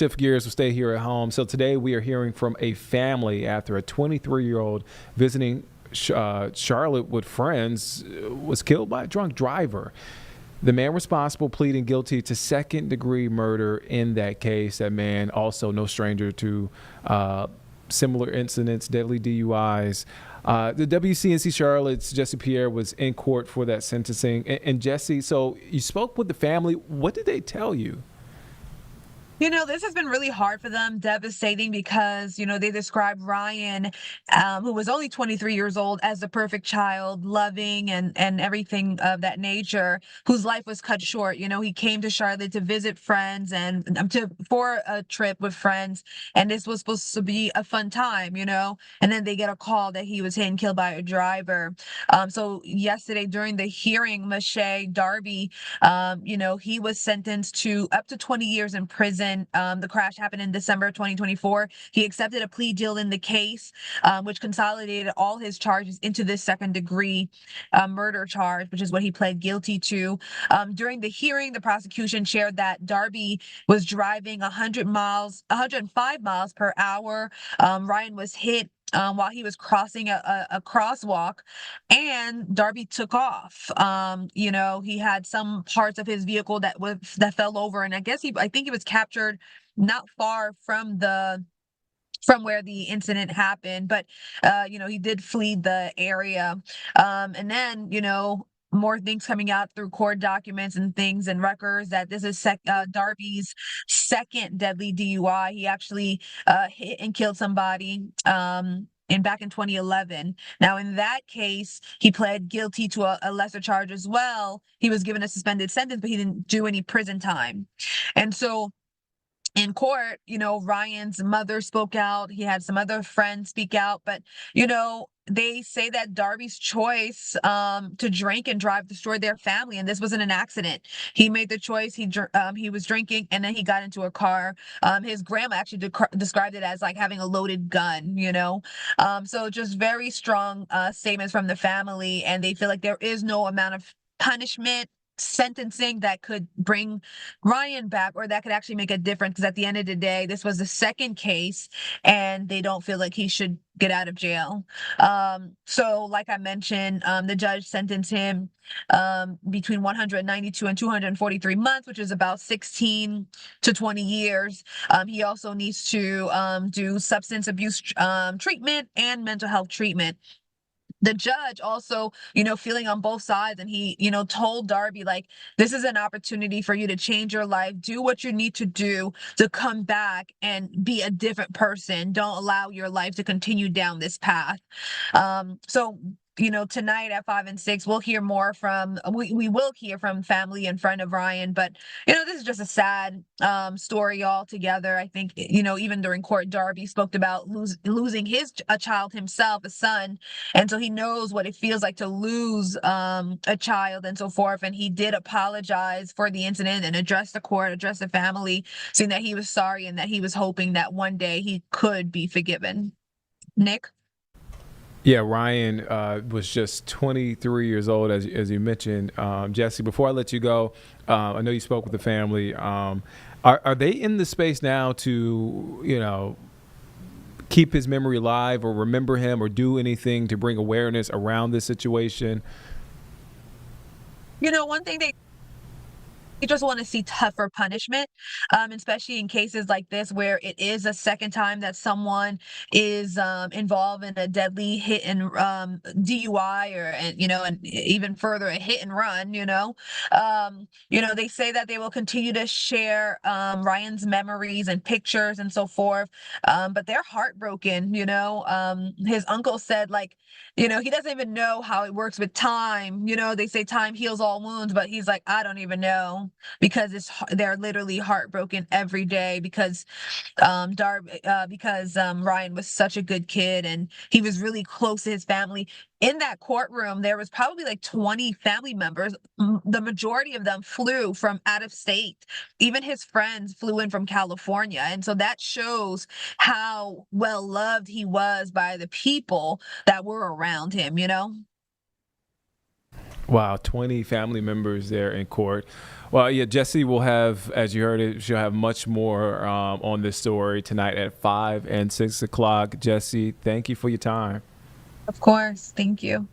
shift gears. We'll stay here at home. So today we are hearing from a family after a 23-year-old visiting Charlotte with friends was killed by a drunk driver. The man responsible pleading guilty to second-degree murder in that case. That man also no stranger to similar incidents, deadly DUIs. The WCNC Charlotte's Jesse Pierre was in court for that sentencing. And Jesse, so you spoke with the family. What did they tell you? This has been really hard for them, devastating because, they described Ryan, who was only 23 years old, as the perfect child, loving and everything of that nature, whose life was cut short. He came to Charlotte to visit friends and for a trip with friends, and this was supposed to be a fun time, and then they get a call that he was hit and killed by a driver. So yesterday during the hearing, Mache Darby, he was sentenced to up to 20 years in prison. The crash happened in December 2024. He accepted a plea deal in the case, which consolidated all his charges into this second degree murder charge, which is what he pled guilty to. During the hearing, the prosecution shared that Darby was driving 105 miles per hour. Ryan was hit while he was crossing a crosswalk, and Darby took off. He had some parts of his vehicle that fell over, and I think he was captured not far from where the incident happened, but he did flee the area. And then, more things coming out through court documents and things and records that this is Darby's second deadly DUI. He actually hit and killed somebody back in 2011. Now, in that case, he pled guilty to a lesser charge as well. He was given a suspended sentence, but he didn't do any prison time. And so in court, Ryan's mother spoke out. He had some other friends speak out, but they say that Darby's choice to drink and drive destroyed their family, and this wasn't an accident. He made the choice. He was drinking, and then he got into a car. His grandma actually described it as like having a loaded gun. So just very strong statements from the family, and they feel like there is no amount of punishment sentencing that could bring Ryan back, or that could actually make a difference, because at the end of the day, this was the second case and they don't feel like he should get out of jail. So like I mentioned, the judge sentenced him between 192 and 243 months, which is about 16 to 20 years. He also needs to do substance abuse treatment and mental health treatment. The judge also, feeling on both sides, and he, told Darby, like, this is an opportunity for you to change your life, do what you need to do to come back and be a different person. Don't allow your life to continue down this path. So tonight at 5 and 6, we will hear from family and friend of Ryan. But this is just a sad story altogether. I think even during court, Darby spoke about losing a child himself, a son, and so he knows what it feels like to lose a child and so forth. And he did apologize for the incident and address the court, address the family, saying that he was sorry and that he was hoping that one day he could be forgiven. Nick? Yeah, Ryan was just 23 years old, as you mentioned. Jesse, before I let you go, I know you spoke with the family. Are they in the space now to, keep his memory alive or remember him or do anything to bring awareness around this situation? One thing you just want to see tougher punishment, especially in cases like this where it is a second time that someone is involved in a deadly hit and DUI, and even further a hit and run. They say that they will continue to share Ryan's memories and pictures and so forth, but they're heartbroken. His uncle said, like, he doesn't even know how it works with time. They say time heals all wounds, but he's like, I don't even know, because they're literally heartbroken every day because Ryan was such a good kid and he was really close to his family. In that courtroom, there was probably like 20 family members. The majority of them flew from out of state. Even his friends flew in from California. And so that shows how well loved he was by the people that were around him. Wow, 20 family members there in court. Well, yeah, Jesse will have, as you heard it, she'll have much more on this story tonight at 5 and 6 o'clock. Jesse, thank you for your time. Of course. Thank you.